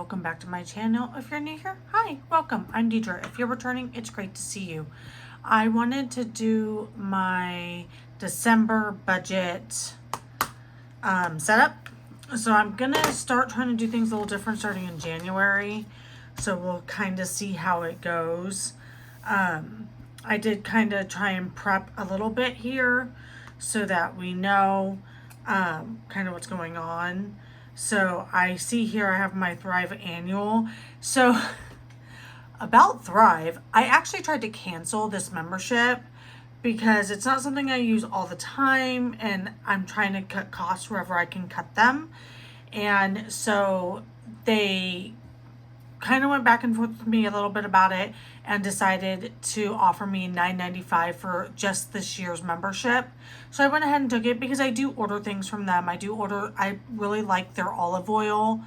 welcome back to my channel. If you're new here, hi, welcome. I'm Deidre. If you're returning, it's great to see you. I wanted to do my December budget setup. So I'm gonna start trying to do things a little different starting in January. So we'll kind of see how it goes. I did kind of try and prep a little bit here so that we know kind of what's going on. So I see here I have my Thrive annual. So about Thrive, I actually tried to cancel this membership because it's not something I use all the time and I'm trying to cut costs wherever I can cut them. And so they kind of went back and forth with me a little bit about it and decided to offer me $9.95 for just this year's membership. So I went ahead and took it because I do order things from them. I really like their olive oil,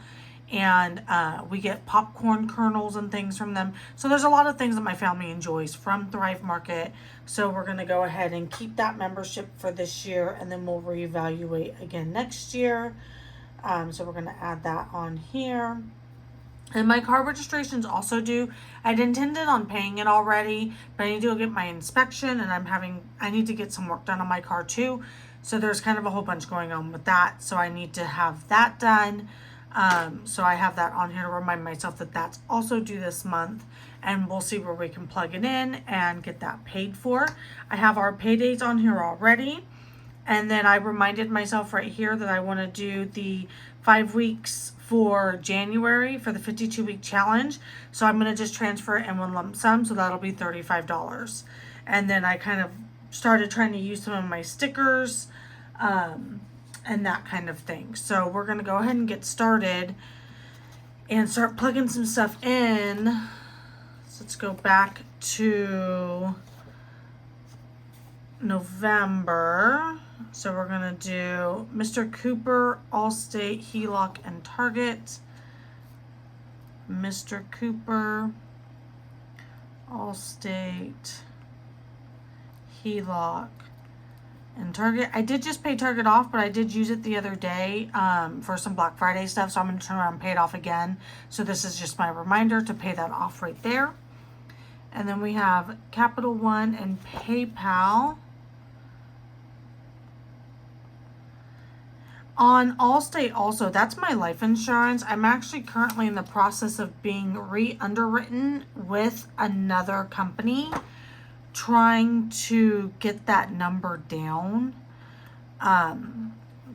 and we get popcorn kernels and things from them. So there's a lot of things that my family enjoys from Thrive Market. So we're going to go ahead and keep that membership for this year, and then we'll reevaluate again next year. So we're going to add that on here. And my car registration's also due. I'd intended on paying it already, but I need to go get my inspection, and I need to get some work done on my car too. So there's kind of a whole bunch going on with that. So I need to have that done. So I have that on here to remind myself that that's also due this month, and we'll see where we can plug it in and get that paid for. I have our pay dates on here already. And then I reminded myself right here that I want to do the 5 weeks for January for the 52-week challenge. So I'm going to just transfer it in one lump sum. So that'll be $35. And then I kind of started trying to use some of my stickers and that kind of thing. So we're going to go ahead and get started and start plugging some stuff in. So let's go back to November. So we're going to do Mr. Cooper, Allstate, HELOC, and Target. Mr. Cooper, Allstate, HELOC, and Target. I did just pay Target off, but I did use it the other day for some Black Friday stuff. So I'm going to turn around and pay it off again. So this is just my reminder to pay that off right there. And then we have Capital One and PayPal. On Allstate also, that's my life insurance. I'm actually currently in the process of being re-underwritten with another company, trying to get that number down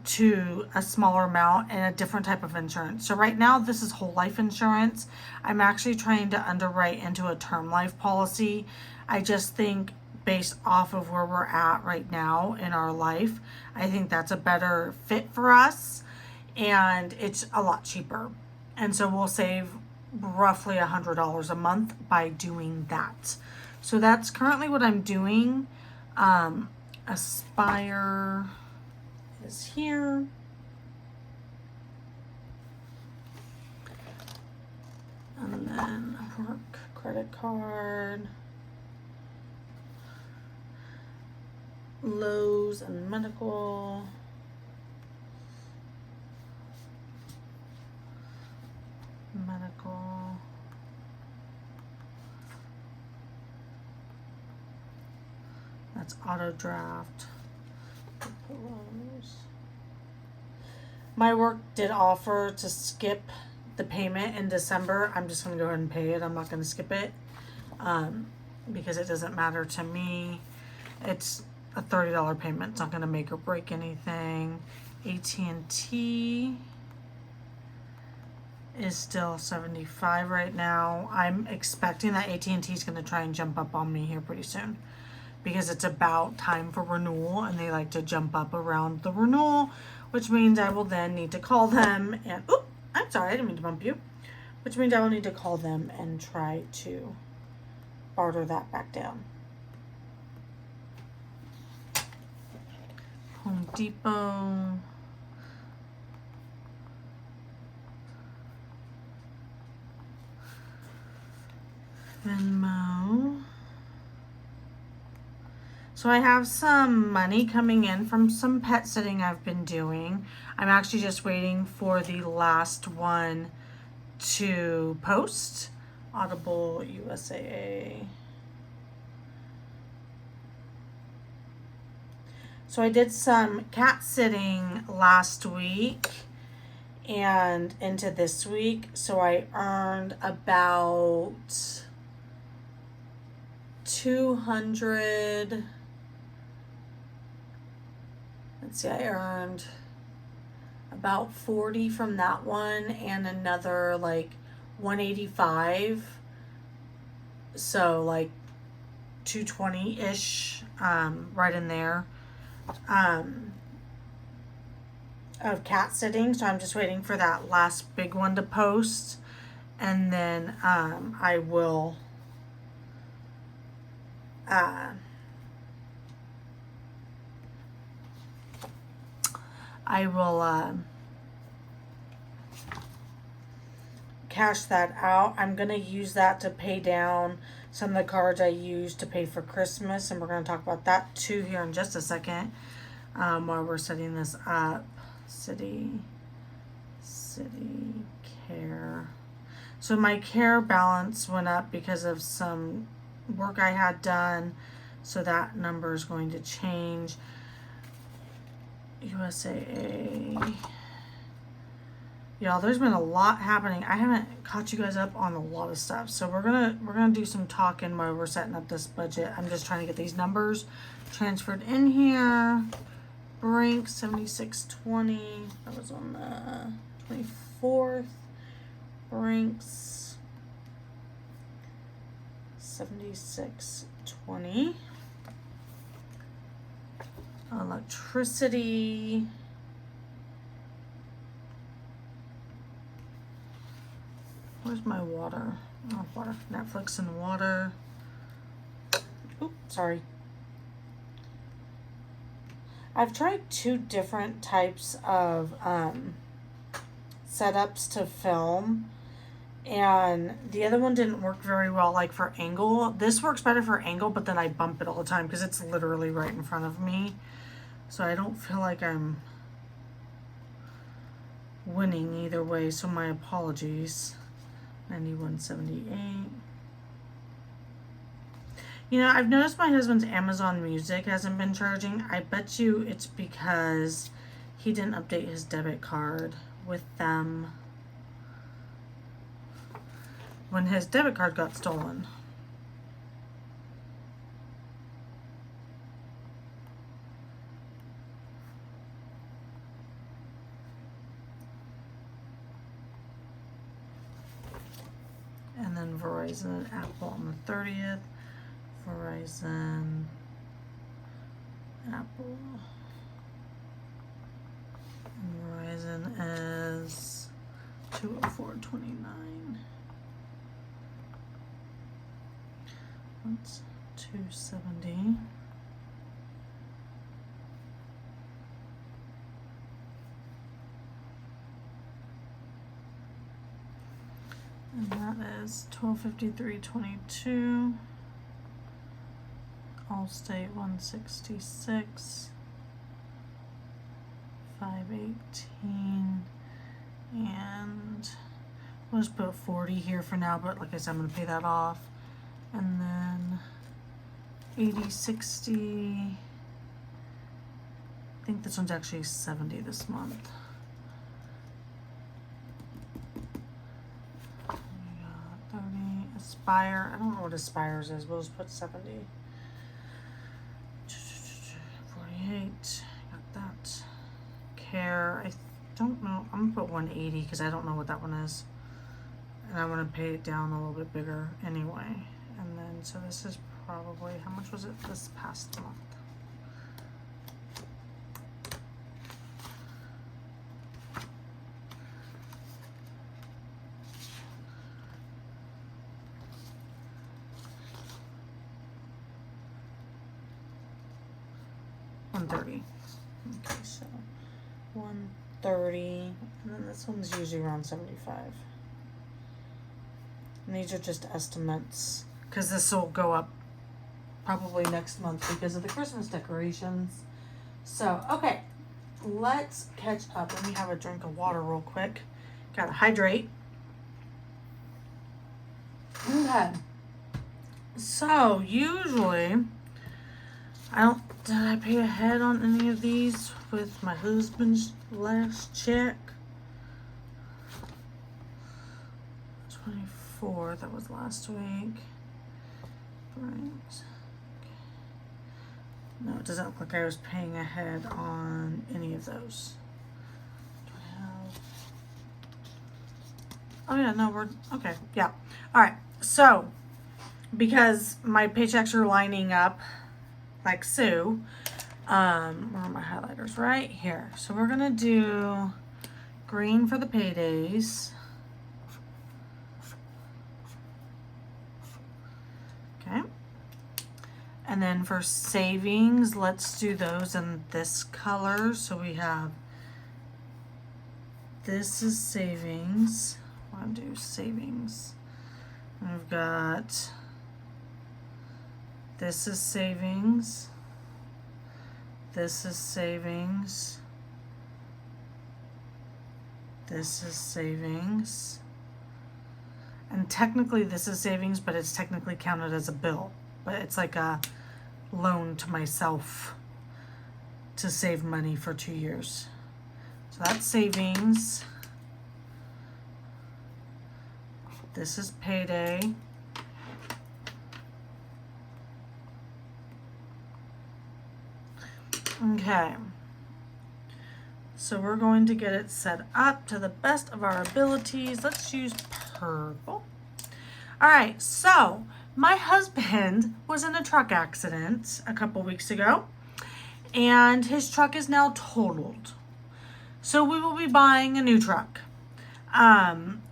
to a smaller amount and a different type of insurance. So right now, this is whole life insurance. I'm actually trying to underwrite into a term life policy. I just think based off of where we're at right now in our life, I think that's a better fit for us, and it's a lot cheaper. And so we'll save roughly $100 a month by doing that. So that's currently what I'm doing. Aspire is here. And then work, credit card, Lowe's and medical. That's auto draft. My work did offer to skip the payment in December. I'm just going to go ahead and pay it. I'm not going to skip it because it doesn't matter to me. It's a $30 payment. It's not going to make or break anything. AT&T is still $75 right now. I'm expecting that AT&T is going to try and jump up on me here pretty soon because it's about time for renewal, and they like to jump up around the renewal, which means I will then need to call them and, oop, I'm sorry, I didn't mean to bump you, which means I will need to call them and try to barter that back down. Home Depot, Venmo. So I have some money coming in from some pet sitting I've been doing. I'm actually just waiting for the last one to post. Audible USAA. So I did some cat sitting last week and into this week. So I earned about 200. Let's see, I earned about 40 from that one and another like 185. So like 220-ish, right in there. Of cat sitting, so I'm just waiting for that last big one to post, and then I will cash that out. I'm gonna use that to pay down some of the cards I used to pay for Christmas, and we're gonna talk about that too here in just a second, while we're setting this up. City care. So my care balance went up because of some work I had done, so that number is going to change. USAA. Y'all, there's been a lot happening. I haven't caught you guys up on a lot of stuff, so we're gonna do some talking while we're setting up this budget. I'm just trying to get these numbers transferred in here. Brink 7620. That was on the 24th. Brinks 7620. Electricity. Where's my water? Oh, water. Netflix and water. Oops, sorry. I've tried 2 different types of setups to film, and the other one didn't work very well, like for angle. This works better for angle, but then I bump it all the time because it's literally right in front of me. So I don't feel like I'm winning either way, so my apologies. 9178. You know, I've noticed my husband's Amazon Music hasn't been charging. I bet you it's because he didn't update his debit card with them when his debit card got stolen. And then Verizon and Apple on the 30th. Verizon, Apple, and Verizon is 204.29. That's 270. And that is 1253.22. Allstate 166, 518, and we'll just put 40 here for now, but like I said, I'm going to pay that off. And then 8060, I think this one's actually 70 this month. We got 30, Aspire, I don't know what Aspire's is, we'll just put 70. 48, got that. Care, I don't know, I'm gonna put 180 because I don't know what that one is. And I want to pay it down a little bit bigger anyway. And then, so this is probably, how much was it this past month? $130. Okay, so 130, and then this one's usually around 75. And these are just estimates because this will go up probably next month because of the Christmas decorations. So, okay, let's catch up. Let me have a drink of water real quick. Gotta hydrate. Okay. So usually, did I pay ahead on any of these with my husband's last check? 24, that was last week. Right. No, it doesn't look like I was paying ahead on any of those. Do I have? Oh yeah, no, we're okay. Yeah. All right. So, because my paychecks are lining up like so, where are my highlighters? Right here. So we're gonna do green for the paydays. Okay. And then for savings, let's do those in this color. So we have, this is savings. I want to do savings. And we've got, this is savings. This is savings. This is savings. And technically this is savings, but it's technically counted as a bill. But it's like a loan to myself to save money for 2 years. So that's savings. This is payday. Okay. So we're going to get it set up to the best of our abilities. Let's use purple. All right, so my husband was in a truck accident a couple weeks ago, and his truck is now totaled. So we will be buying a new truck.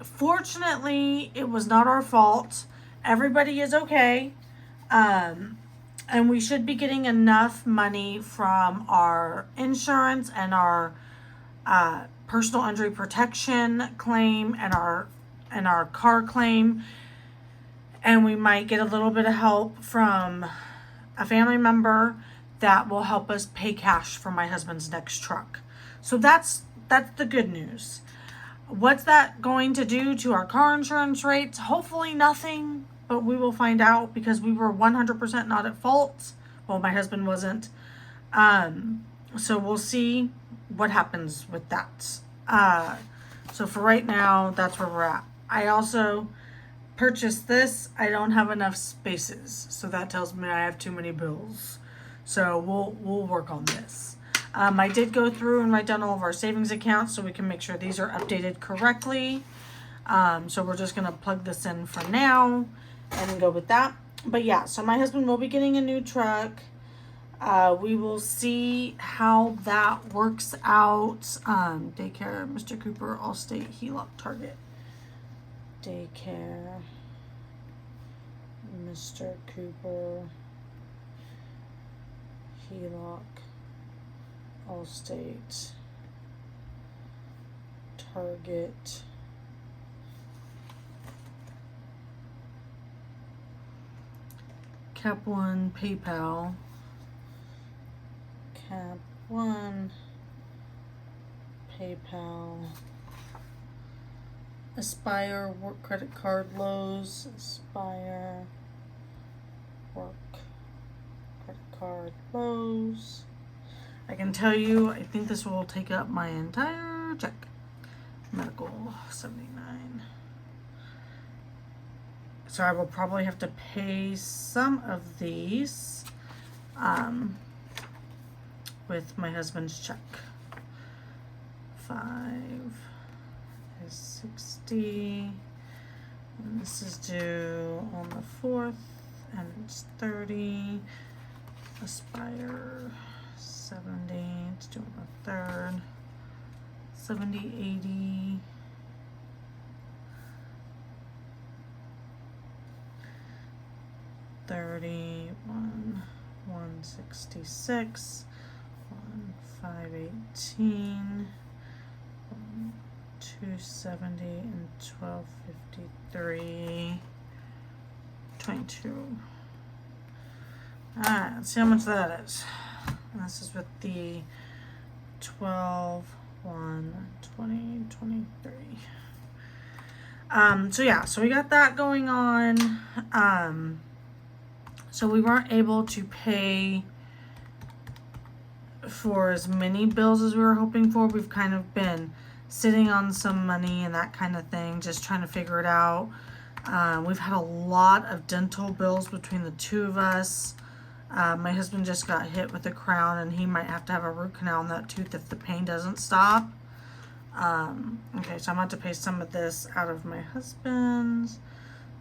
Fortunately, it was not our fault. Everybody is okay. And we should be getting enough money from our insurance and our personal injury protection claim and our car claim. And we might get a little bit of help from a family member that will help us pay cash for my husband's next truck. So that's the good news. What's that going to do to our car insurance rates? Hopefully nothing, but we will find out because we were 100% not at fault. Well, my husband wasn't. So we'll see what happens with that. So for right now, that's where we're at. I also purchased this. I don't have enough spaces, so that tells me I have too many bills. So we'll work on this. I did go through and write down all of our savings accounts so we can make sure these are updated correctly. So we're just gonna plug this in for now and go with that. But yeah, so my husband will be getting a new truck. We will see how that works out. Daycare, Mr. Cooper, Allstate, HELOC, Target. Daycare, Mr. Cooper, HELOC, Allstate, Target, Cap One, PayPal, Cap One, PayPal, Aspire, Work Credit Card, Lowe's, Aspire, Work Credit Card, Lowe's. I can tell you, I think this will take up my entire check. Medical, 79. So I will probably have to pay some of these with my husband's check. 5 is 60. And this is due on the 4th, and it's 30. Aspire, 70, it's due on the 3rd. 70, 80. $31, $166, $518, $270, and $1253, 22. Alright, let's see how much that is. And this is with the 12, 1, 20, 23. So yeah, so we got that going on. So we weren't able to pay for as many bills as we were hoping for. We've kind of been sitting on some money and that kind of thing, just trying to figure it out. We've had a lot of dental bills between the two of us. My husband just got hit with a crown and he might have to have a root canal on that tooth if the pain doesn't stop. Okay, so I'm going to pay some of this out of my husband's.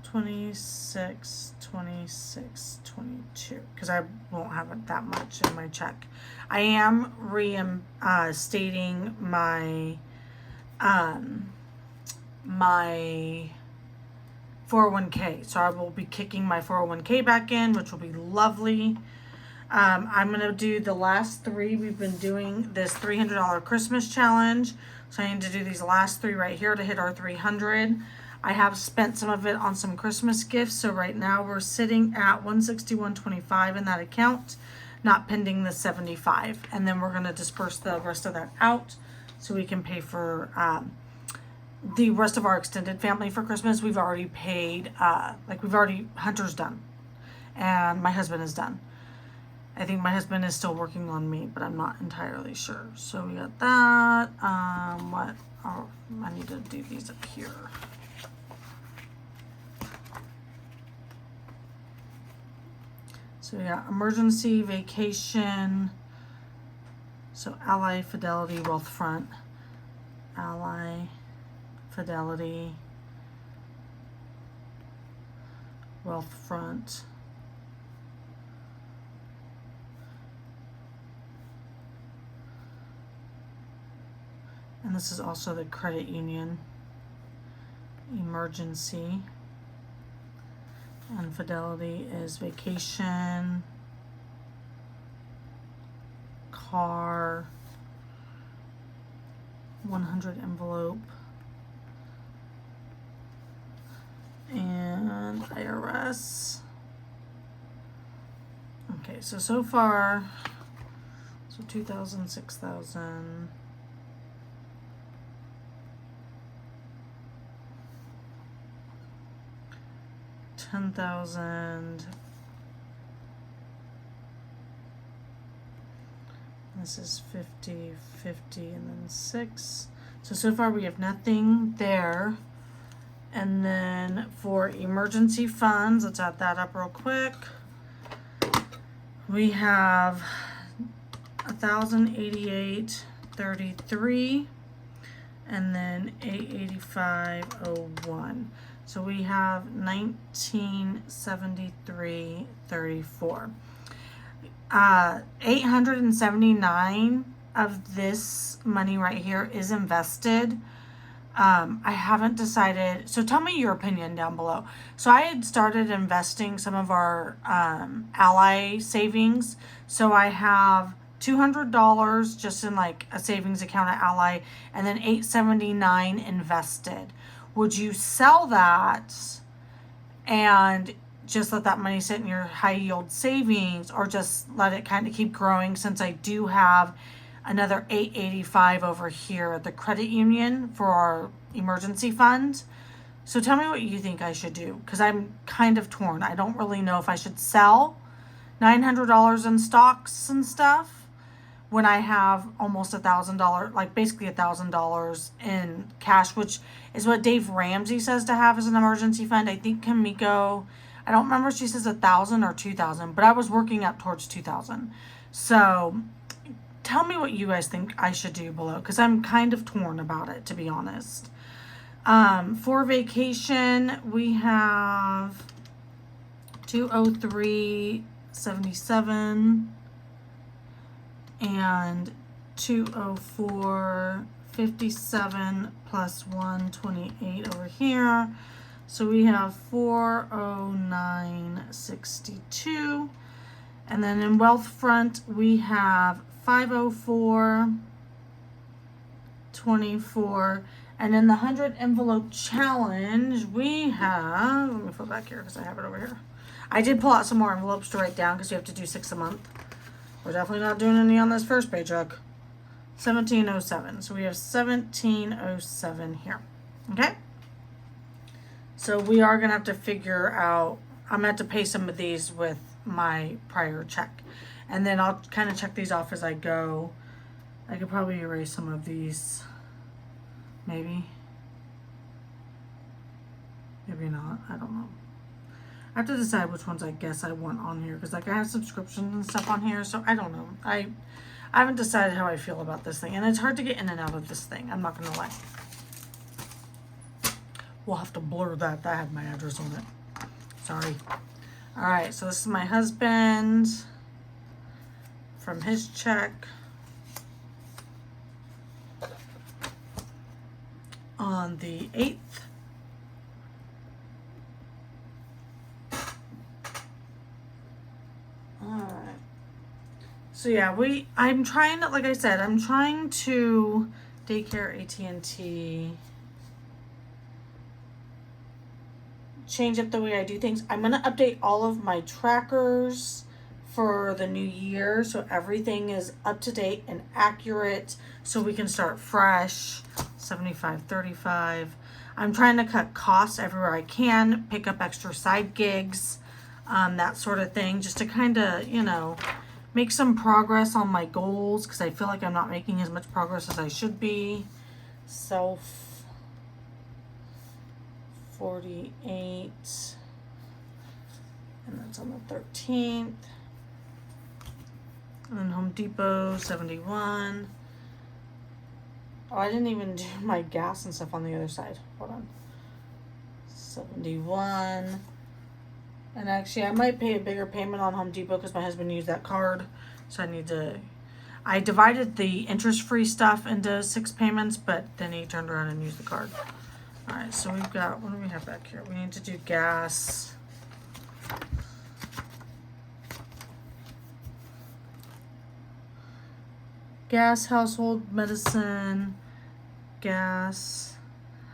26, 26, 22, because I won't have it that much in my check. I am reinstating my my 401k, so I will be kicking my 401k back in, which will be lovely. I'm going to do the last three. We've been doing this $300 Christmas challenge, so I need to do these last three right here to hit our 300. I have spent some of it on some Christmas gifts, so right now we're sitting at $161.25 in that account, not pending the 75, and then we're going to disperse the rest of that out so we can pay for the rest of our extended family for Christmas. We've already paid, Hunter's done, and my husband is done. I think my husband is still working on me, but I'm not entirely sure. So we got that. I need to do these up here. So we got emergency, vacation, so Ally, Fidelity, Wealthfront, Ally, Fidelity, Wealthfront, and this is also the credit union, emergency. And Fidelity is vacation, car, 100 envelope, and IRS. Okay, so far, so 2,000, 6,000. 10,000. This is 50, 50, and then 6. So far we have nothing there. And then for emergency funds, let's add that up real quick. We have 1,088.33, and then 885.01. So we have 1973.34. 879 of this money right here is invested. I haven't decided. So tell me your opinion down below. So I had started investing some of our Ally savings. So I have $200 just in like a savings account at Ally, and then $879 invested. Would you sell that and just let that money sit in your high yield savings, or just let it kind of keep growing, since I do have another $885 over here at the credit union for our emergency fund? So tell me what you think I should do, because I'm kind of torn. I don't really know if I should sell $900 in stocks and stuff when I have almost $1,000, like basically $1,000 in cash, which is what Dave Ramsey says to have as an emergency fund. I think Kamiko, I don't remember if she says 1,000 or 2,000, but I was working up towards 2,000. So tell me what you guys think I should do below, because I'm kind of torn about it, to be honest. For vacation, we have 203.77 and 204.57 plus 128 over here. So we have 409.62. And then in Wealthfront, we have 504.24. And in the 100 envelope challenge, we have, let me flip back here because I have it over here. I did pull out some more envelopes to write down because you have to do 6 a month. We're definitely not doing any on this first paycheck. 1707. So we have 1707 here. Okay. So we are going to have to figure out, I'm going to have to pay some of these with my prior check. And then I'll kind of check these off as I go. I could probably erase some of these. Maybe. Maybe not. I don't know. I have to decide which ones I guess I want on here. Because like I have subscriptions and stuff on here. So I don't know. I haven't decided how I feel about this thing. And it's hard to get in and out of this thing. I'm not going to lie. We'll have to blur that. That had my address on it. Sorry. Alright, so this is my husband from his check on the 8th. Alright. So yeah, I'm trying to, like I said, I'm trying to daycare, AT&T, change up the way I do things. I'm going to update all of my trackers for the new year so everything is up to date and accurate so we can start fresh. 75-35. I'm trying to cut costs everywhere I can, pick up extra side gigs, that sort of thing, just to kind of, you know, make some progress on my goals because I feel like I'm not making as much progress as I should be. Self 48, and that's on the 13th. And then Home Depot 71. Oh, I didn't even do my gas and stuff on the other side. Hold on. 71. And actually, I might pay a bigger payment on Home Depot because my husband used that card. So I divided the interest-free stuff into 6 payments, but then he turned around and used the card. Alright, so we've got, what do we have back here? We need to do gas. Gas, household, medicine, gas,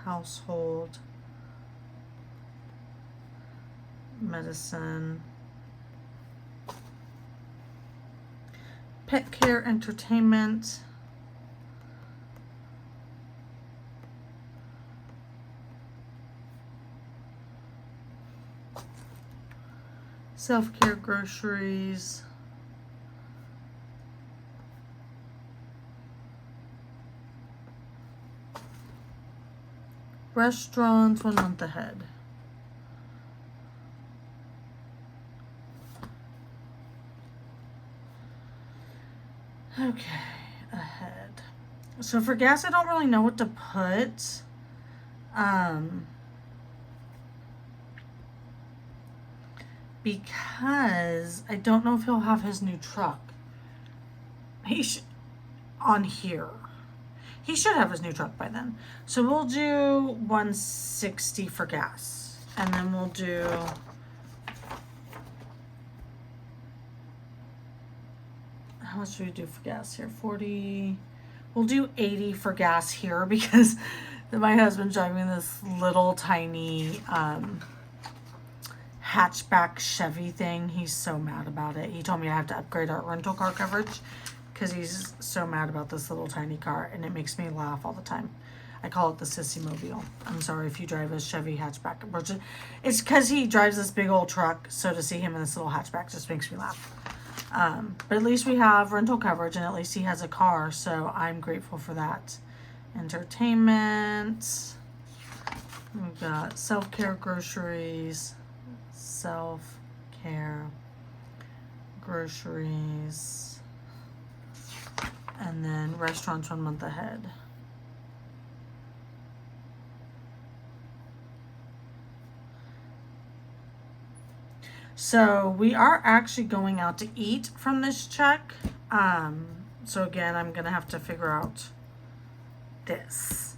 household, medicine, pet care, entertainment, self-care, groceries, restaurants 1 month ahead. Okay, ahead. So for gas, I don't really know what to put. Because I don't know if he'll have his new truck. On here. He should have his new truck by then. So we'll do 160 for gas. And then we'll do how much do we do for gas here? 40. We'll do 80 for gas here because my husband's driving this little tiny hatchback Chevy thing. He's so mad about it. He told me I have to upgrade our rental car coverage because he's so mad about this little tiny car, and it makes me laugh all the time. I call it the Sissy Mobile. I'm sorry if you drive a Chevy hatchback. It's because he drives this big old truck, so to see him in this little hatchback just makes me laugh. But at least we have rental coverage, and at least he has a car, so I'm grateful for that. Entertainment. We've got self-care, groceries, self-care, groceries, and then restaurants 1 month ahead. So we are actually going out to eat from this check. So again, I'm going to have to figure out this.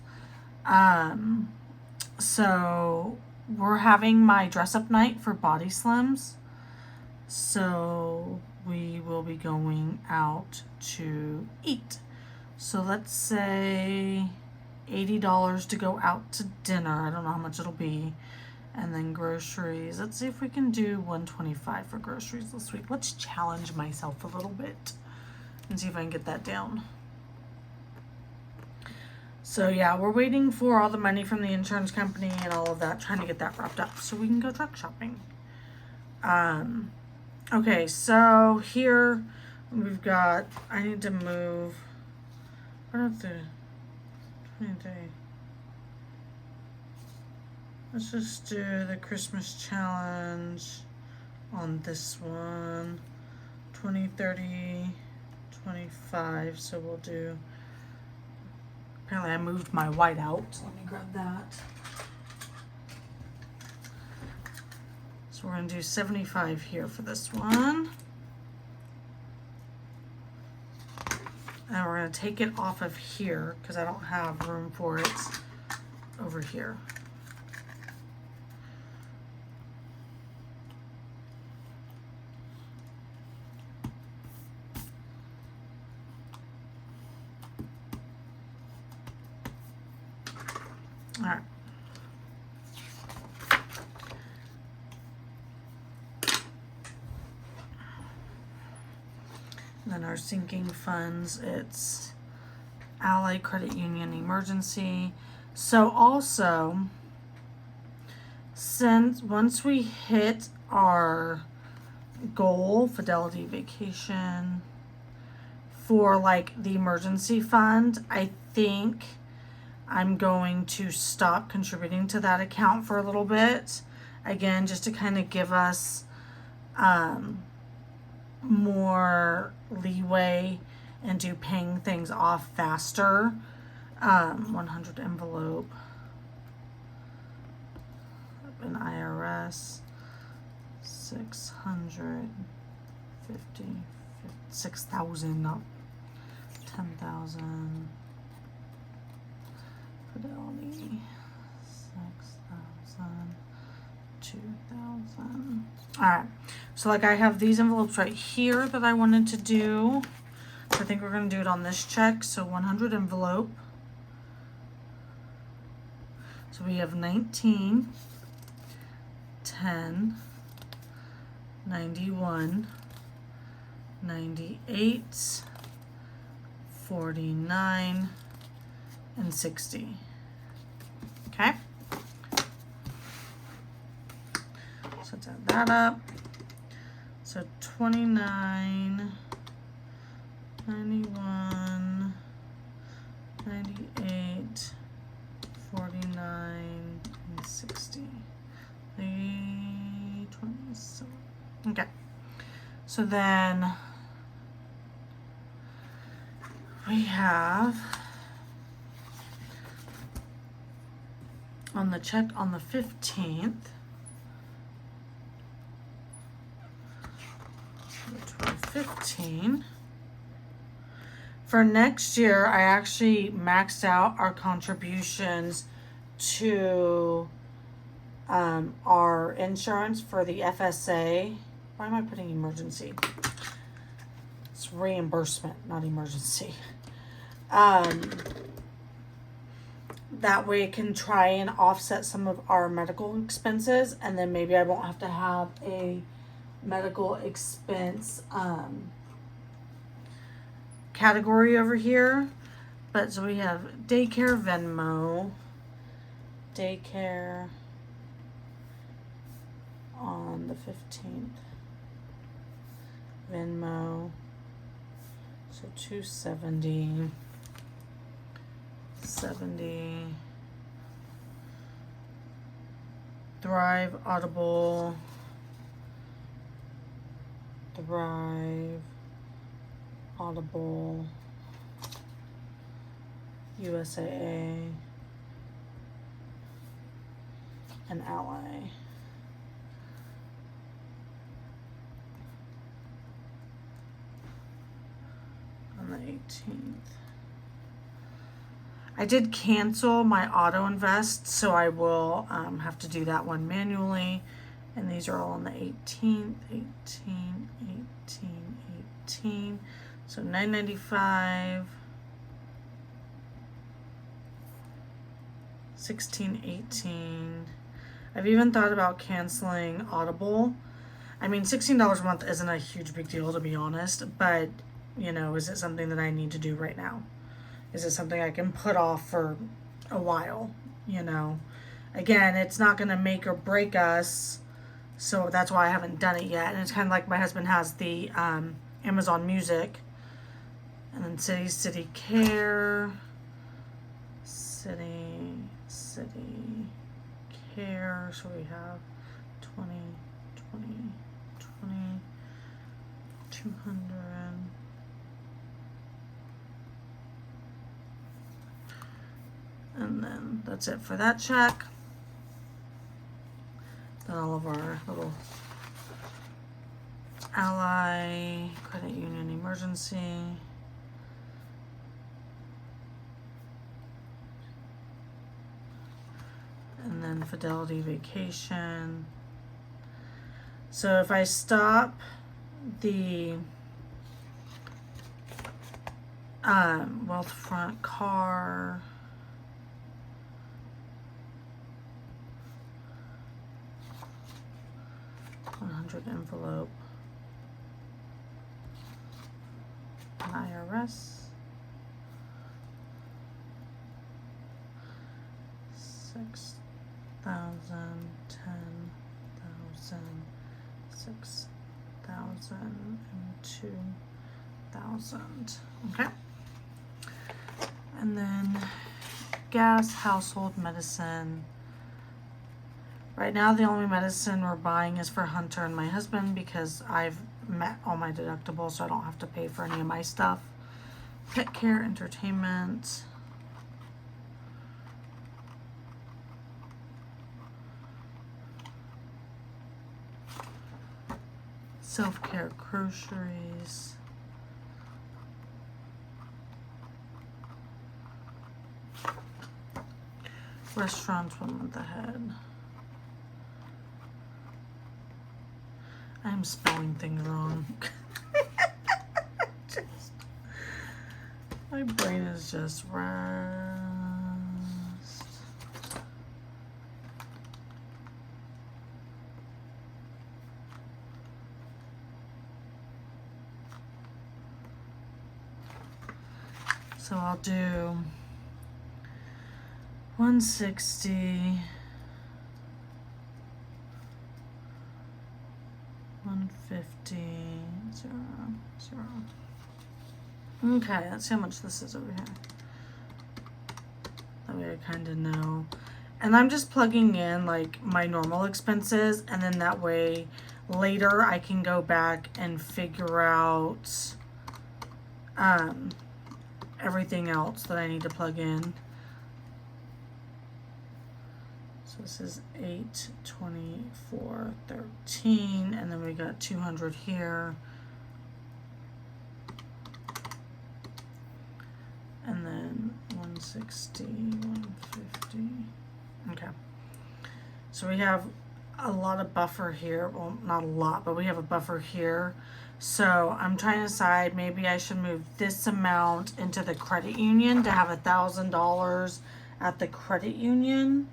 So we're having my dress up night for Body Slims. So we will be going out to eat. So let's say $80 to go out to dinner. I don't know how much it'll be. And then groceries. Let's see if we can do $125 for groceries this week. Let's challenge myself a little bit and see if I can get that down. So yeah, we're waiting for all the money from the insurance company and all of that, trying to get that wrapped up so we can go truck shopping. Okay, so here we've got, I need to move, what are the 20-day? Let's just do the Christmas challenge on this one. 20, 30, 25, so we'll do, apparently I moved my white out, so let me grab that. So we're going to do 75 here for this one. And we're going to take it off of here because I don't have room for it over here. All right. Then our sinking funds, it's Ally Credit Union Emergency. So also, since once we hit our goal, Fidelity Vacation, for like the emergency fund, I think I'm going to stop contributing to that account for a little bit. Again, just to kind of give us more leeway into paying things off faster. 100 envelope, an IRS, 650, 6,000, not 10,000. Fidelity, 6,000, 2,000. All right, so like I have these envelopes right here that I wanted to do. So I think we're going to do it on this check. So 100 envelope. So we have 19, 10, 91, 98, 49, and 60. Okay. So let's add that up. So 29, 91, 98, 49, and 60. 27. Okay. So then we have on the check on the 15th, 15. For next year, I actually maxed out our contributions to our insurance for the FSA. Why am I putting emergency? It's reimbursement, not emergency. That way it can try and offset some of our medical expenses, and then maybe I won't have to have a medical expense category over here. But so we have daycare Venmo, daycare on the 15th, Venmo, so 270, 70, Thrive, Audible, Thrive, Audible, USAA, and Ally. On the 18th. I did cancel my auto invest, so I will have to do that one manually. And these are all on the 18th, 18, 18, 18. So $9.95, 16, 18. I've even thought about canceling Audible. I mean, $16 a month isn't a huge big deal, to be honest, but, you know, is it something that I need to do right now? Is it something I can put off for a while, you know? Again, it's not going to make or break us, so that's why I haven't done it yet. And it's kind of like my husband has the Amazon Music, and then City Care, City Care. So we have 20, 200. And then that's it for that check. Then all of our little Ally, Credit Union Emergency. And then Fidelity Vacation. So if I stop the Wealthfront car, envelope, an IRS, 6,000, 10,000, 6,000, and 2,000. Okay. And then gas, household, medicine. Right now, the only medicine we're buying is for Hunter and my husband because I've met all my deductibles, so I don't have to pay for any of my stuff. Pet care, entertainment. Self-care, groceries. Restaurants 1 month ahead. I'm spelling things wrong. My brain is just rust. So I'll do 160. 150, 0, 0. Okay, let's see how much this is over here. That way I kind of know. And I'm just plugging in like my normal expenses, and then that way later I can go back and figure out everything else that I need to plug in. This is 8, 24, 13, and then we got 200 here. And then 160, 150. Okay. So we have a lot of buffer here. Well, not a lot, but we have a buffer here. So I'm trying to decide, maybe I should move this amount into the credit union to have $1,000 at the credit union.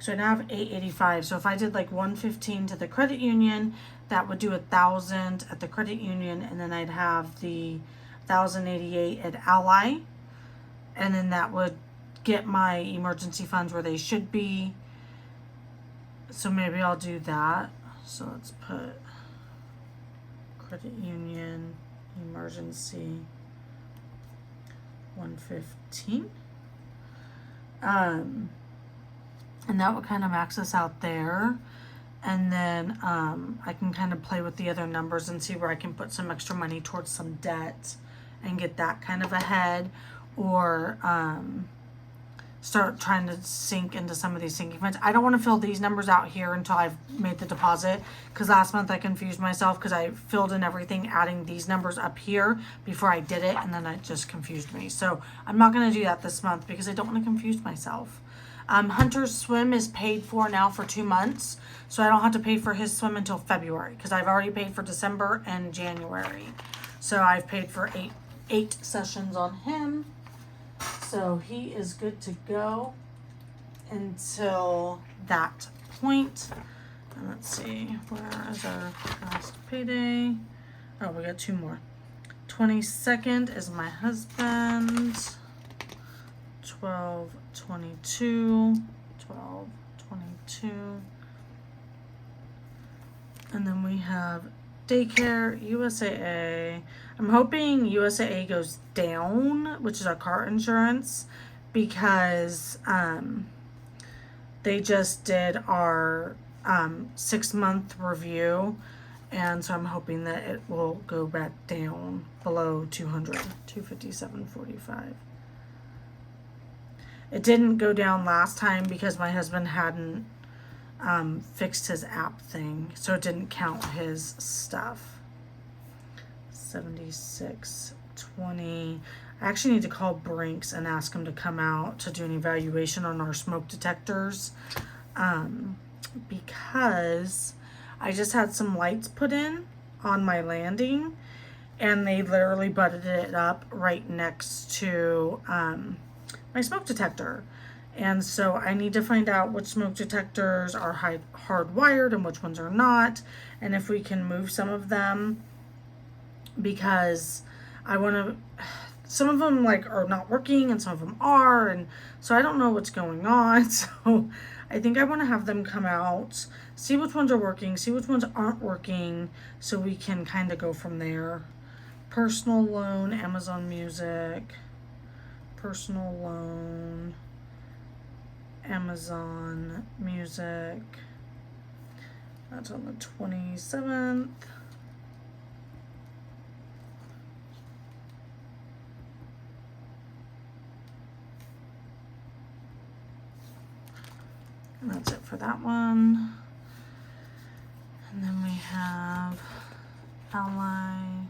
So I now have 885. So if I did like 115 to the credit union, that would do 1,000 at the credit union, and then I'd have the 1,088 at Ally, and then that would get my emergency funds where they should be. So maybe I'll do that. So let's put credit union emergency 115. And that would kind of max us out there. And then I can kind of play with the other numbers and see where I can put some extra money towards some debt and get that kind of ahead, or start trying to sink into some of these sinking funds. I don't want to fill these numbers out here until I've made the deposit, because last month I confused myself because I filled in everything adding these numbers up here before I did it, and then it just confused me. So I'm not going to do that this month because I don't want to confuse myself. Hunter's swim is paid for now for 2 months, so I don't have to pay for his swim until February, because I've already paid for December and January. So I've paid for eight sessions on him. So he is good to go until that point. And let's see, where is our last payday? Oh, we got 2 more. 22nd is my husband's. 12, 22, 12, 22. And then we have daycare, USAA. I'm hoping USAA goes down, which is our car insurance, because they just did our 6-month review, and so I'm hoping that it will go back down below 200, 257.45. It didn't go down last time because my husband hadn't fixed his app thing, so it didn't count his stuff. 76.20. I actually need to call Brinks and ask him to come out to do an evaluation on our smoke detectors, because I just had some lights put in on my landing, and they literally butted it up right next to my smoke detector. And so I need to find out which smoke detectors are hardwired and which ones are not, and if we can move some of them, because I want to, some of them like are not working and some of them are, and so I don't know what's going on. So I think I want to have them come out, see which ones are working, see which ones aren't working, so we can kind of go from there. Personal loan, Amazon Music, personal loan, Amazon Music. That's on the 27th. And that's it for that one. And then we have Ally.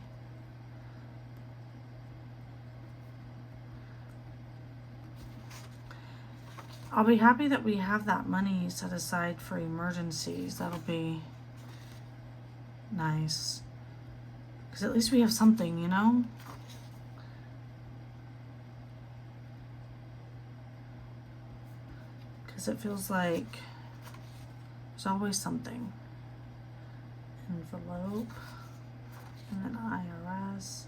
I'll be happy that we have that money set aside for emergencies. That'll be nice. Because at least we have something, you know? Because it feels like there's always something. Envelope. And then IRS.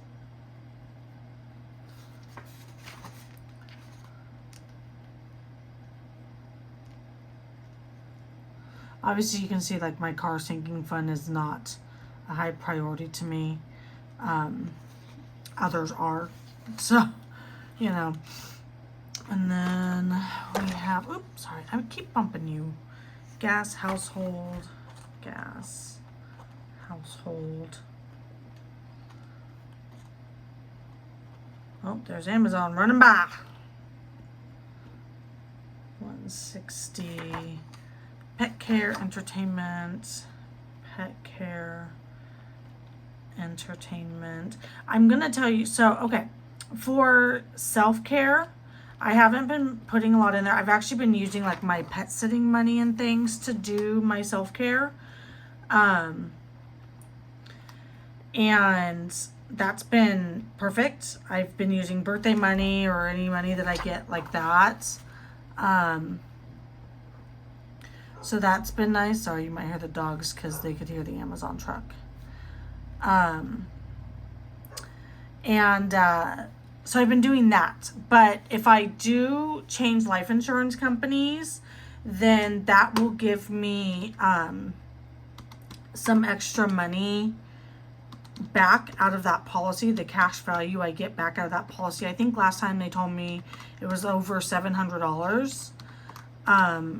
Obviously, you can see like my car sinking fund is not a high priority to me. Others are. So, you know. And then we have, oops, sorry, I keep bumping you. Gas, household, gas, household. Oh, there's Amazon running by. 160. Pet care, entertainment, pet care, entertainment. I'm going to tell you, so, okay, for self-care, I haven't been putting a lot in there. I've actually been using like my pet sitting money and things to do my self-care. And that's been perfect. I've been using birthday money or any money that I get like that. So that's been nice. Sorry, you might hear the dogs because they could hear the Amazon truck. So I've been doing that. But if I do change life insurance companies, then that will give me some extra money back out of that policy, the cash value I get back out of that policy. I think last time they told me it was over $700.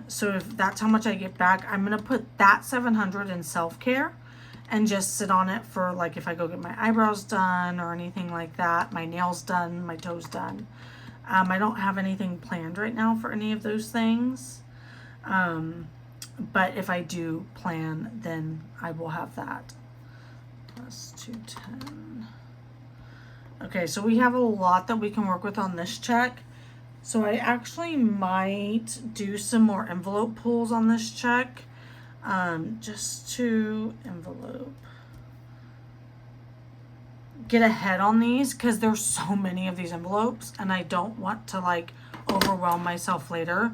So if that's how much I get back, I'm going to put that $700 in self-care and just sit on it for like if I go get my eyebrows done or anything like that, my nails done, my toes done. I don't have anything planned right now for any of those things. But if I do plan, then I will have that. Plus 210. Okay, so we have a lot that we can work with on this check. So I actually might do some more envelope pulls on this check. Just to envelope. Get ahead on these because there's so many of these envelopes and I don't want to like overwhelm myself later.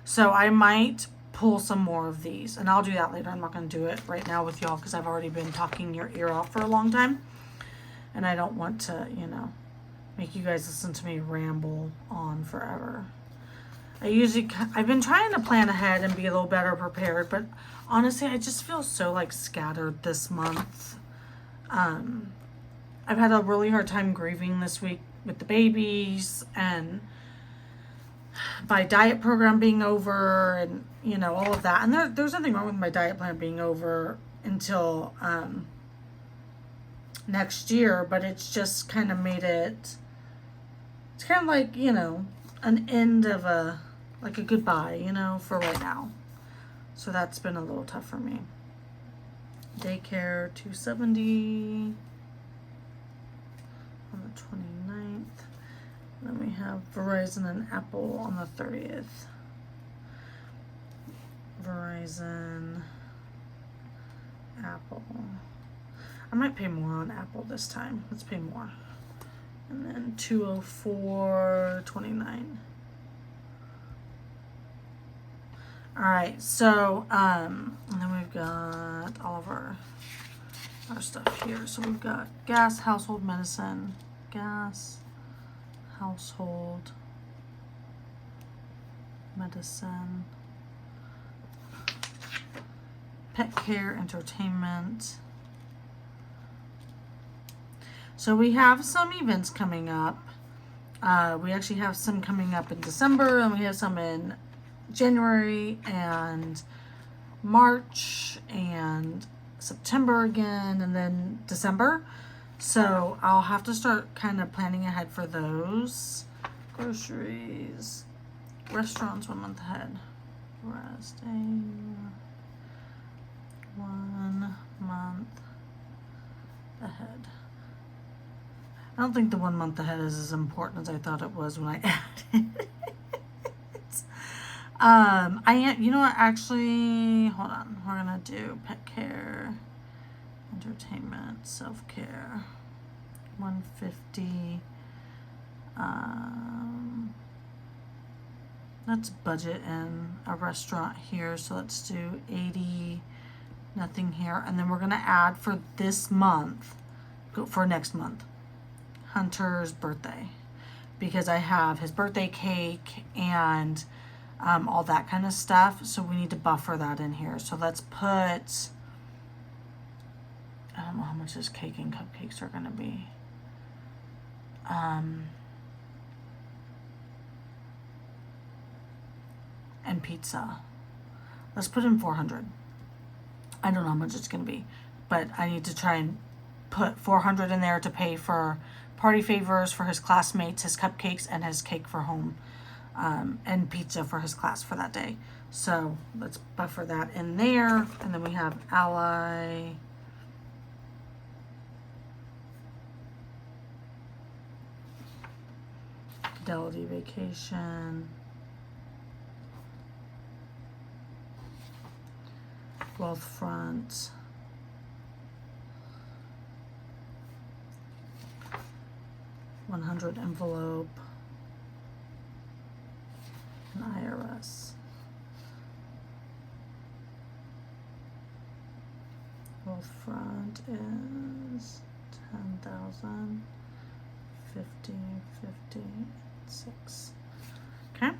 So I might pull some more of these and I'll do that later. I'm not going to do it right now with y'all because I've already been talking your ear off for a long time. And I don't want to, you know, make you guys listen to me ramble on forever. I've been trying to plan ahead and be a little better prepared, but honestly, I just feel so like scattered this month. I've had a really hard time grieving this week with the babies and my diet program being over and, you know, all of that. And there's nothing wrong with my diet plan being over until next year, but it's just kind of made it's kind of like, you know, an end of like a goodbye, you know, for right now. So that's been a little tough for me. Daycare, $270 on the 29th. Then we have Verizon and Apple on the 30th. Verizon, Apple. I might pay more on Apple this time. Let's pay more. And then $204.29. All right, so and then we've got all of our stuff here. So we've got gas, household, medicine, gas, household, medicine, pet care, entertainment. So we have some events coming up. We actually have some coming up in December, and we have some in January and March and September again, and then December. So I'll have to start kind of planning ahead for those. Groceries, restaurants 1 month ahead. Rest 1 month ahead. I don't think the 1 month ahead is as important as I thought it was when I added it. You know what, actually, hold on. We're gonna do pet care, entertainment, self-care, 150. Let's budget in a restaurant here. So let's do 80, nothing here. And then we're gonna add for this month, for next month, Hunter's birthday, because I have his birthday cake and all that kind of stuff. So we need to buffer that in here. So let's put, I don't know how much this cake and cupcakes are going to be. And pizza. Let's put in 400. I don't know how much it's going to be, but I need to try and put 400 in there to pay for party favors for his classmates, his cupcakes, and his cake for home. And pizza for his class for that day. So let's buffer that in there. And then we have Ally, Fidelity Vacation, Wealthfront, $100 envelope, and IRS. Wealthfront is 10,000, 50, 6. Okay.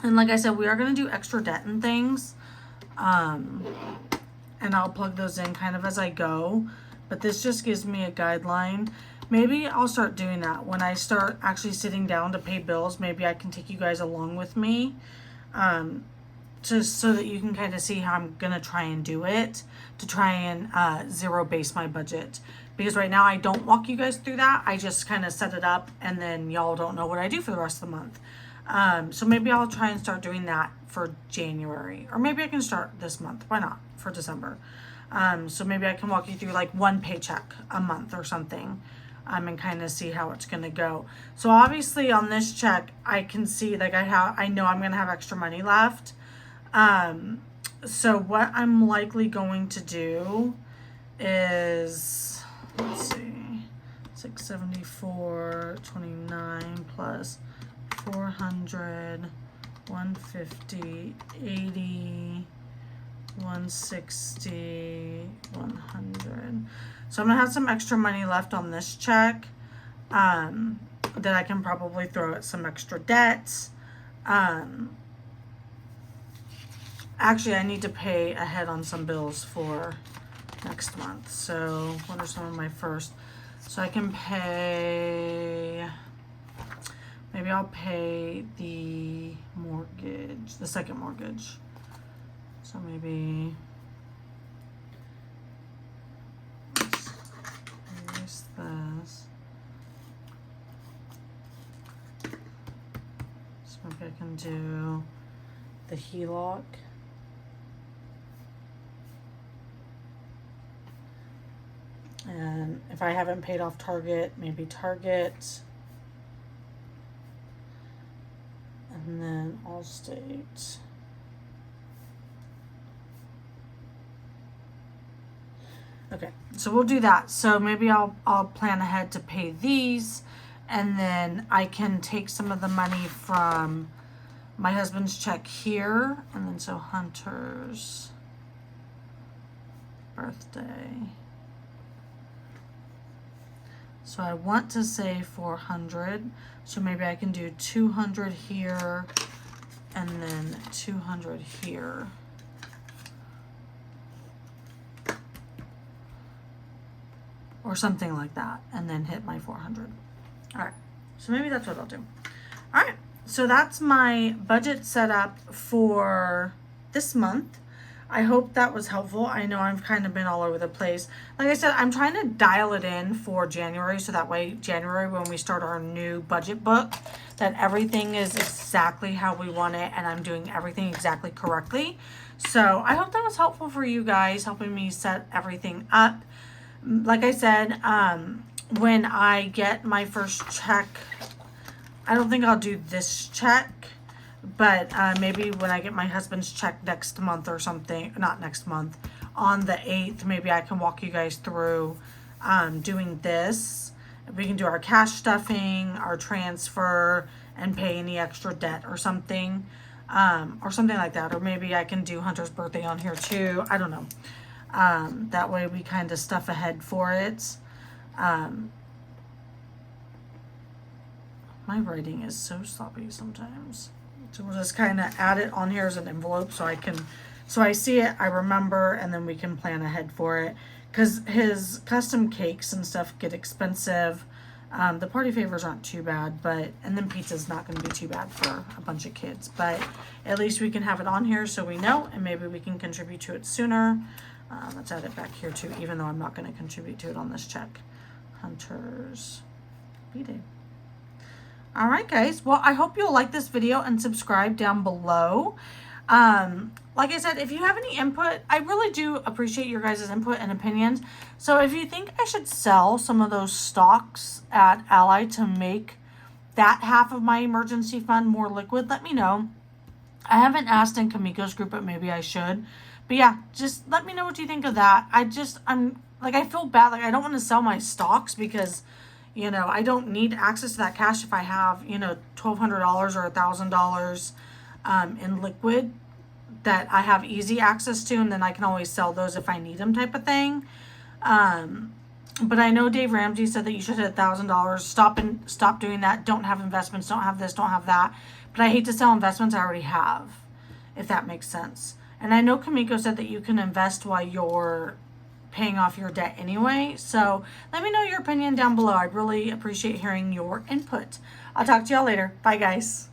And like I said, we are going to do extra debt and things. And I'll plug those in kind of as I go. But this just gives me a guideline. Maybe I'll start doing that when I start actually sitting down to pay bills. Maybe I can take you guys along with me, just so that you can kind of see how I'm going to try and do it, to try and zero base my budget. Because right now I don't walk you guys through that. I just kind of set it up and then y'all don't know what I do for the rest of the month. So maybe I'll try and start doing that for January. Or maybe I can start this month. Why not? For December. So maybe I can walk you through like one paycheck a month or something. And kind of see how it's going to go. So obviously on this check, I can see like I know I'm going to have extra money left. So what I'm likely going to do is, let's see, 674.29 plus 400, 150, 80, 160, 100. So I'm going to have some extra money left on this check that I can probably throw at some extra debts. Actually, I need to pay ahead on some bills for next month. So what are some of my first? So I can pay, maybe I'll pay the mortgage, the second mortgage. So maybe let's erase this. So maybe I can do the HELOC. And if I haven't paid off Target, maybe Target. And then Allstate. Okay, so we'll do that. So maybe I'll plan ahead to pay these, and then I can take some of the money from my husband's check here, and then so Hunter's birthday. So I want to say 400. So maybe I can do 200 here and then 200 here. Or something like that, and then hit my 400. All right, so maybe that's what I'll do. All right, so that's my budget setup for this month. I hope that was helpful. I know I've kind of been all over the place. Like I said, I'm trying to dial it in for January, so that way January, when we start our new budget book, that everything is exactly how we want it, and I'm doing everything exactly correctly. So I hope that was helpful for you guys, helping me set everything up. Like I said, when I get my first check, I don't think I'll do this check, but maybe when I get my husband's check next month or something, not next month, on the 8th, maybe I can walk you guys through doing this. We can do our cash stuffing, our transfer, and pay any extra debt or something like that. Or maybe I can do Hunter's birthday on here too. I don't know. That way we kind of stuff ahead for it. My writing is so sloppy sometimes. So we'll just kind of add it on here as an envelope so I see it, I remember, and then we can plan ahead for it. Because his custom cakes and stuff get expensive. The party favors aren't too bad, and then pizza's not going to be too bad for a bunch of kids. But at least we can have it on here so we know, and maybe we can contribute to it sooner. Let's add it back here too, even though I'm not going to contribute to it on this check. Hunter's B-Day. All right, guys. Well, I hope you'll like this video and subscribe down below. Like I said, if you have any input, I really do appreciate your guys' input and opinions. So if you think I should sell some of those stocks at Ally to make that half of my emergency fund more liquid, let me know. I haven't asked in Kamiko's group, but maybe I should. But yeah, just let me know what you think of that. I feel bad. Like, I don't want to sell my stocks because, you know, I don't need access to that cash if I have, you know, $1,200 or $1,000 in liquid that I have easy access to, and then I can always sell those if I need them, type of thing. But I know Dave Ramsey said that you should hit $1,000. Stop doing that. Don't have investments. Don't have this. Don't have that. But I hate to sell investments I already have, if that makes sense. And I know Kamiko said that you can invest while you're paying off your debt anyway. So let me know your opinion down below. I'd really appreciate hearing your input. I'll talk to y'all later. Bye, guys.